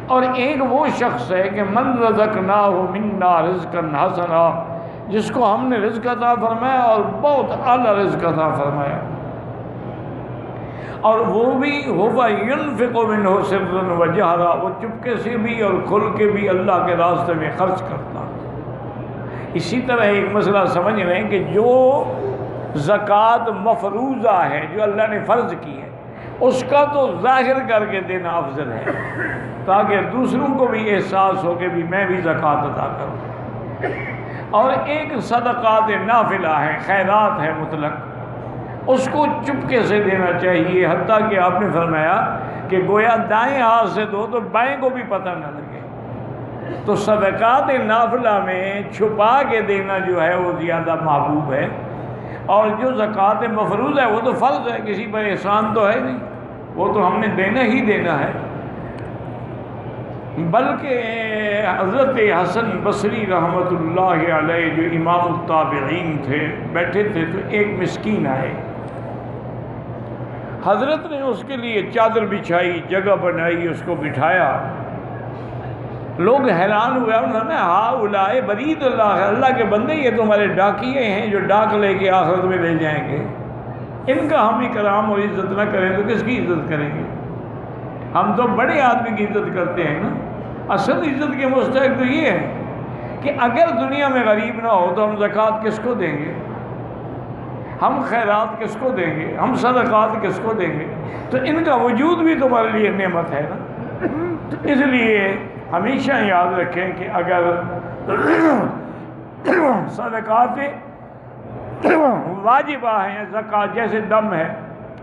اور ایک وہ شخص ہے کہ من رزقناہ منا رزقا حسنا، جس کو ہم نے رزق عطا فرمایا اور بہت اعلیٰ رزق عطا فرمایا، اور وہ بھی ہوا ينفق منہ سرا وجہرا، وہ چپکے سے بھی اور کھل کے بھی اللہ کے راستے میں خرچ کرتا۔ اسی طرح ایک مسئلہ سمجھ رہے ہیں کہ جو زکوٰۃ مفروضہ ہے، جو اللہ نے فرض کی ہے، اس کا تو ظاہر کر کے دینا افضل ہے، تاکہ دوسروں کو بھی احساس ہو کہ بھی میں بھی زکوٰۃ ادا کروں۔ اور ایک صدقات نافلہ ہے، خیرات ہے مطلق، اس کو چپکے سے دینا چاہیے، حتیٰ کہ آپ نے فرمایا کہ گویا دائیں ہاتھ سے دو تو بائیں کو بھی پتہ نہ لگے۔ تو صدقات نافلہ میں چھپا کے دینا جو ہے وہ زیادہ محبوب ہے، اور جو زکوٰۃ مفروض ہے وہ تو فرض ہے، کسی پر احسان تو ہے نہیں، وہ تو ہم نے دینا ہی دینا ہے۔ بلکہ حضرت حسن بصری رحمۃ اللہ علیہ جو امام التابعین تھے، بیٹھے تھے تو ایک مسکین آئے، حضرت نے اس کے لیے چادر بچھائی، جگہ بنائی، اس کو بٹھایا۔ لوگ حیران ہوئے، انہوں نے ہؤلاء برید اللہ، اللہ کے بندے یہ تو ہمارے ڈاکیے ہیں جو ڈاک لے کے آخرت میں لے جائیں گے، ان کا ہم اکرام اور عزت نہ کریں تو کس کی عزت کریں گے؟ ہم تو بڑے آدمی کی عزت کرتے ہیں نا۔ اصل عزت کے مستحق تو یہ ہے کہ اگر دنیا میں غریب نہ ہو تو ہم زکوٰۃ کس کو دیں گے، ہم خیرات کس کو دیں گے، ہم صدقات کس کو دیں گے؟ تو ان کا وجود بھی تمہارے لیے نعمت ہے نا۔ اس لیے ہمیشہ یاد رکھیں کہ اگر صدقات واجبہ ہیں، زکوٰۃ جیسے دم ہے،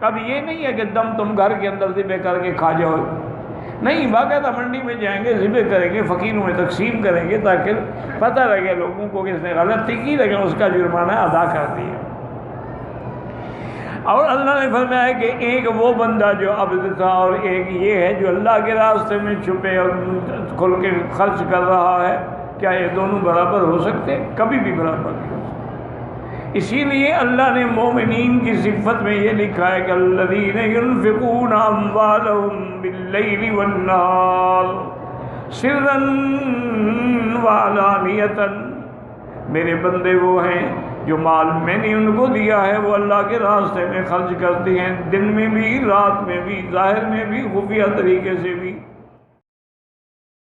اب یہ نہیں ہے کہ دم تم گھر کے اندر ذبح کر کے کھا جاؤ، نہیں، باقاعدہ منڈی میں جائیں گے، ذبح کریں گے، فقیروں میں تقسیم کریں گے تاکہ پتہ لگے لوگوں کو کہ اس نے غلطی کی لیکن اس کا جرمانہ ادا کر دیا۔ اور اللہ نے فرمایا کہ ایک وہ بندہ جو عبد تھا اور ایک یہ ہے جو اللہ کے راستے میں چھپے اور کھل کے خرچ کر رہا ہے، کیا یہ دونوں برابر ہو سکتے؟ کبھی بھی برابر نہیں ہو سکتے۔ اسی لیے اللہ نے مومنین کی صفت میں یہ لکھا ہے کہ الذین ينفقون اموالهم باللیل والنہار سرا وعلانیۃ، میرے بندے وہ ہیں جو مال میں نے ان کو دیا ہے وہ اللہ کے راستے میں خرچ کرتے ہیں، دن میں بھی، رات میں بھی، ظاہر میں بھی، خفیہ طریقے سے بھی۔